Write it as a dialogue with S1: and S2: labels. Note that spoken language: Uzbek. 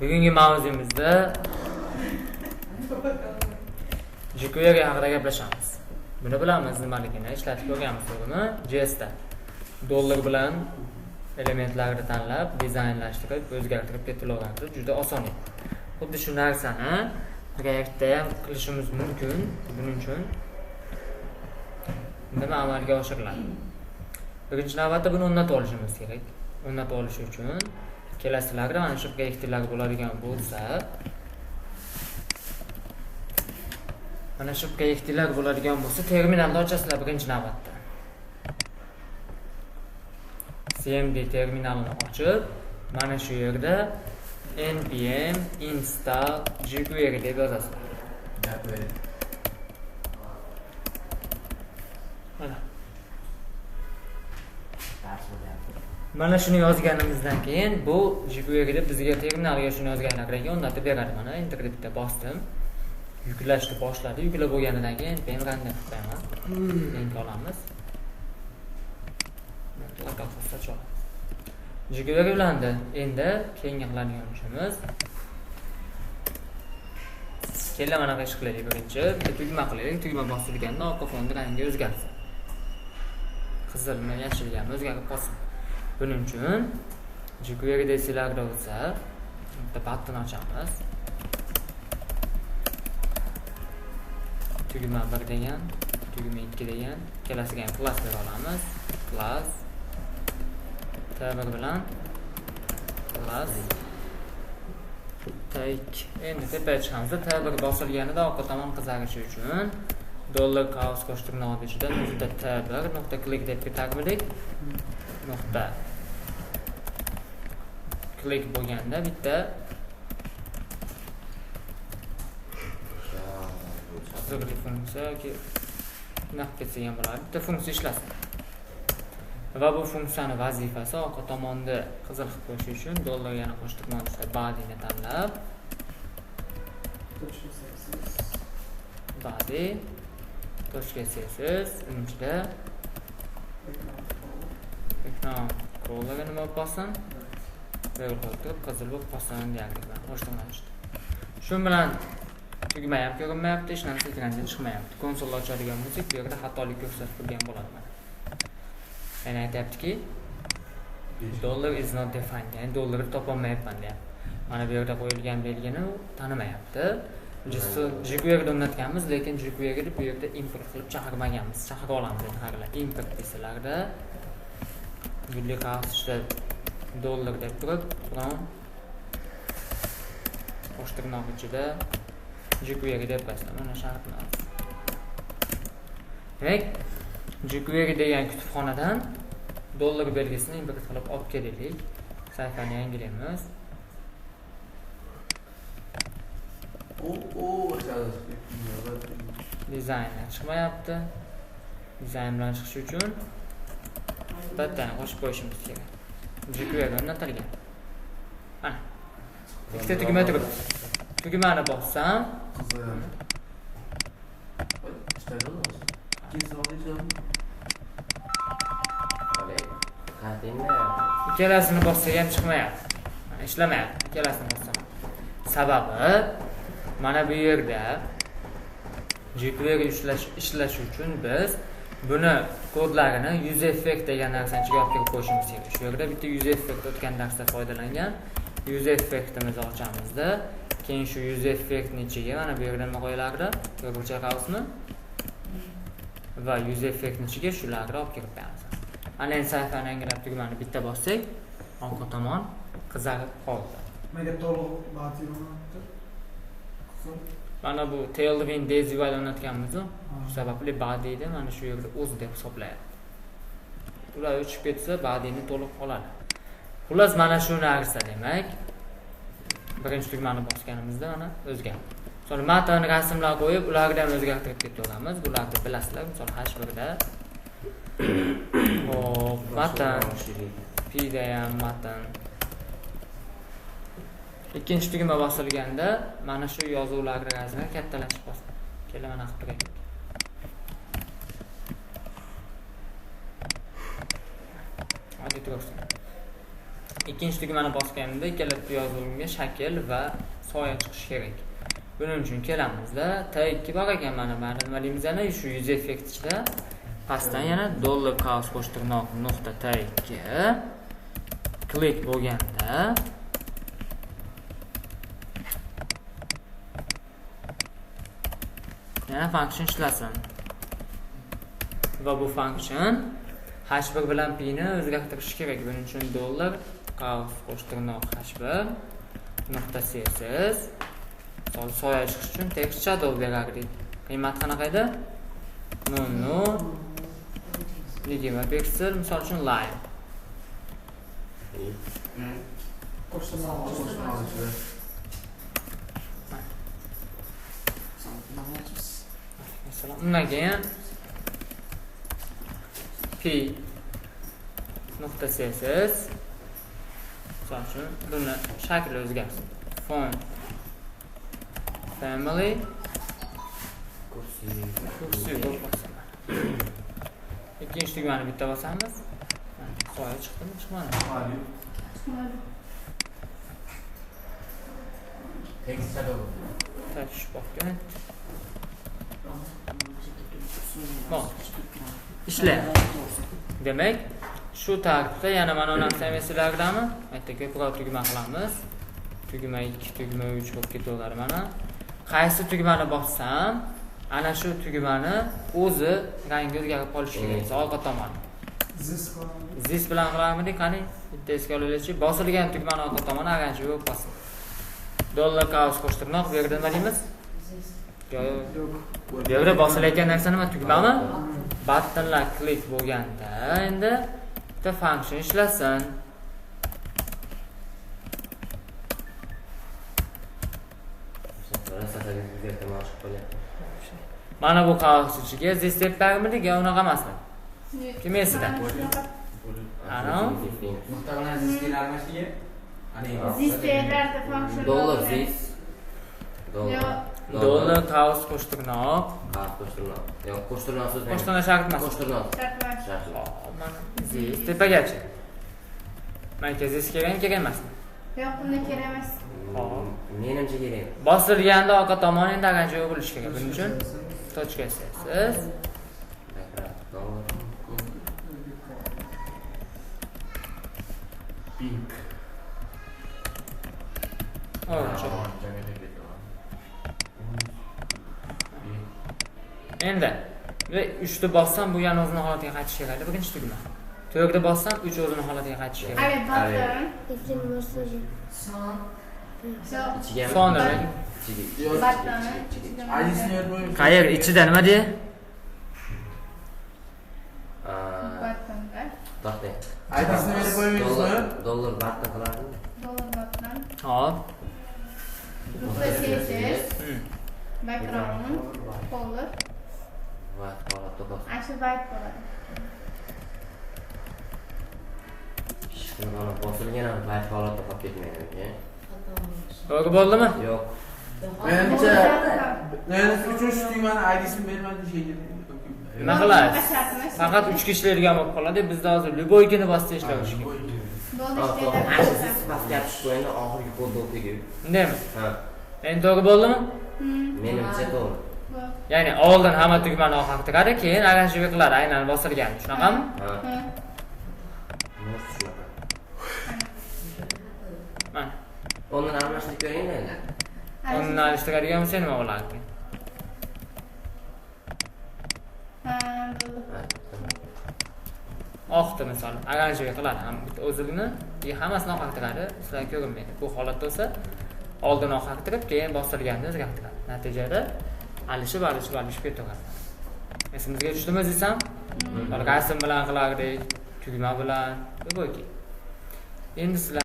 S1: Bugungi mavzumizda jQuery haqida gaplashamiz. Buni bilamiz nimaligini, ishlatib ko'rganmiz buni JS da. Dollar bilan elementlarni tanlab, dizaynlashtirib, o'zgartirib ketilaveradi. Juda oson. Xuddi shu narsani Reactda ham qilishimiz mumkin. Buning uchun nima amalga oshiriladi? Birinchi navbatda buni o'rnatib olishimiz kerak. O'rnatib olish uchun kelasilarda mana shu proyektlar bo'ladigan bo'lsa, terminalni ochasizlar birinchi navbatda. cmd terminalini ochib, mana shu yerda npm install jQuery deb yozasizlar. Mana shuni yozganimizdan keyin bu jQuery deb bizga terminalga shuni yozganlarga o'rnatib beradi. Mana enter deb bitta bosdim. Yuklashni boshladi. Yuklab bo'lganidan keyin npm run deb qo'yaman. Link olamiz. jQuery ulandi. Endi keyingi qiladigan ishimiz kella mana ish qilaylik. Birinchi tugma qilaylik. Tugma bosilganda oq fonni rangi o'zgarsin. Qizilmi, yashilga o'zgarib qolsin. Buning uchun jQuery desizlarda bo'lsa, bitta button ochamiz. Tugma 1 degan, tugma 2 degan, kelasiga ham class bera olamiz. Class tab bilan class take. Endi tepaga chiqamiz. Tab bosilganida orqa tomon qizarishi uchun dollar qaus qo'shtirnoq ichida bitta tab nokta click deb bitarmidik. Nokta click bo'lganda bitta zigli funksiya yoki naqdga ham bo'ladi. Bitta funksiya ishlasin. Va bu funksiyani vazifasi orqa tomonda qizil qilib qo'yish uchun dollar yana qo'shtirnoq ichida body'ni tanlab body .css ichida ekran scroll'ga nima bo'lsin? Qizil bo'lib qolsin deyapman. Qo'shtirnoqda. Shu bilan tugma ham ko'rinmayapti, hech narsa ekrandan chiqmayapti. Konsolni ochadigan bo'lsak, bu yerda xatolik ko'rsatib turgan bo'ladi. Yana aytayaptiki, dollar is not defined, ya'ni dollarni topolmayapman deyapti. Mana bu yerda qo'yilgan belgini u tanimayapti. jQuery'da o'rnatganmiz, lekin jQuery'ni bu yerda import qilib chaqirmaganmiz. Chaqira olamiz endi haqlar. Import desalarda gulli qarsida dollar deb turib, from qo'shtirnoq ichida jQuery deb qo'yasizlar. Mana shu harflar. Demak, jQuery degan kutubxonadan dollar belgisini import qilib olib kelaylik. Sayfani yangilaymiz. Dizaynlar chiqmayapti. Dizayn bilan chiqish uchun bittani qo'shib qo'yishimiz kerak. jQuery o'rnatilgan. Mana. Ikkita tugma turibdi. Tugmani bossam, ikkalasini bossa ham chiqmayapti. Ishlamayapti. Ikkalasini bossam. Sababi mana bu yerda jQuery ishlash uchun biz buni kodlarini user effect degan narsani ichiga olib kirib qo'yishimiz kerak. Shu yerda bitta user effect o'tgan darsda foydalangan user effectimizni ochamizda, keyin shu user effectni ichiga mana bu yerda nima qo'yilardi? Ko'ruvchi qausmi? Va user effectni ichiga shularni olib kirib qo'yamiz. Mana endi sayfani yangilab tugmani bitta bossak, orqa tomon qizarib qoldi.
S2: Menga to'liq body o'rnatdi.
S1: Mana bu tailwind desivay o'rnatganmiz-ku. Shu sababli body'ni mana shu yerda o'zi deb hisoblaydi. Ular o'chib ketsa, body'ni to'liq oladi. Xullas mana shu narsa demak. Birinchi tugmani bosganimizda mana o'zgardi. Misol matan rasmlar qo'yib, ularni ham o'zgartirib ketaveramiz. Bularni bilasizlar. Misol H1da hop, matan P-da ham matan. Ikkinchi tugma bosilganda mana shu yozuvlarni rasmlari kattalashib qoladi. Keling mana qilib turaylik. Hadi tursin. ikkinchi tugmani bosganimda ikkala yozuvimga shakl va soya chiqishi kerak. Buning uchun kelamizda T2 bor ekan mana nima deymiz ana shu yuz effekt ichida pastdan yana $cows qo'shtirnoq nuqta T2 klik bo'lganda yana function ishlasin. Va bu function h1 bilan p ni o'zgartirish kerak. Buning uchun $cows qo'shtirnoq h1 nuqta css soya chiqish uchun text shadow berardik. Qiymat qanaqa edi? 20 piksel, misol uchun line. Undan keyin p nuqta css misol uchun buni shakli o'zgarsin. Font family kursi bo'lsin. Ikkinchi tugmani bitta bosamiz. Soya chiqdimi, chiqmadi?
S3: Chiqmadi. Text shadow.
S1: Touch botgan. Ishla. Demak, shu tartibda yana mana bu narsani esinglardami? Aytda ko'proq tugma qilamiz. Tugma 2, tugma 3 bo'lib ketaveradi mana. Qaysi tugmani bossam, ana shu tugmani o'zi rangi o'zgarib qolishi kerak. Orqa tomon. Zis bilan qilamizki, qani bitta esga olaylikchi, bosilgan tugmani orqa tomoni oranjiy bo'lib qolsin. $cows qo'shtirnoq bu yerda nima deymiz? Yo'q. Bu yerda bosilayotgan narsa nima? Tugmami? Buttonlar klik bo'lganda endi bitta function ishlasin. Mana bu qog'oz ichiga zis deb bermidik, yo unaqa emasmi? Kim esida? Ana.
S3: Nuqta bilan zis almashiga.
S4: Zis deyiladi function.
S3: Zis.
S1: $cows qo'shtirnoq.
S3: Yo'q, qo'shtirnoq so'z.
S1: Qo'shtirnoq shart emas.
S3: Qo'shtirnoq.
S4: Shart.
S1: Mana zis tepagacha. Menga zis kerak emasmi?
S4: Yo'q, bunday kerak emas.
S3: Menimcha kerak.
S1: Bosilganda orqa tomoni endi oranjiy bo'lishi kerak. Buning uchun tochka css
S3: pink.
S1: Endi ve 3'te bossam bu yana o'zini holatiga qaytishi kerak. Birinchi tugma. 4'te bossam 3 o'zini holatiga qaytishi kerak.
S4: Evet, button.
S1: Son demek.
S4: Button.
S1: Qayer ichida nima dey?
S4: Buttonda.
S3: To'xta.
S2: Aydasini berib qo'ymaysizmi?
S3: Dollar button qilardimi?
S4: Button.
S1: Hop.
S4: Nuqta css. Background. Color.
S3: White color to'g'ri.
S4: Ashu white bo'ladi.
S3: Shuni mana bosilgan ham white holatda qolib ketmaydi.
S1: To'g'ri bo'ldimi?
S3: Yo'q.
S2: Menimcha, uchinchi tugmani aydasini bermadi deyishgan.
S1: Nima qilasiz? Faqat 3 kishilarga olib qoladi. Bizda hozir Luboykini bosib ishlash kerak.
S4: Bo'ldi
S3: Siz pastga tushib qo'ying, oxirgi kodni o'qiydi.
S1: Undaymi?
S3: Ha.
S1: Endi to'g'ri bo'ldimi?
S3: Menimcha to'g'ri.
S1: Ya'ni oldin hamma tugmani oxirga tiqadi, keyin oranjiy qiladi, aynan bosilgan. Shunaqami?
S3: Ha.
S4: Ha.
S1: Mana.
S3: Ondan almashtirib ko'ring endi.
S1: Uni alishtiradigan bo'lsa nima bo'ladi?
S4: Ha, bo'ldi.
S1: Oqdi misol, oranjiy qiladi ham o'zligini, hammasini oqarib tiqadi, sizlarga ko'rinmaydi. Bu holatda bo'lsa oldin oqarib tiqib, keyin bosilganda o'zgartiradi. Natijada alishib ketaveradi. Esimizga tushdimi desam? Rasm bilan qilardik, tugma bilan, bu bo'ki. Endi sizlar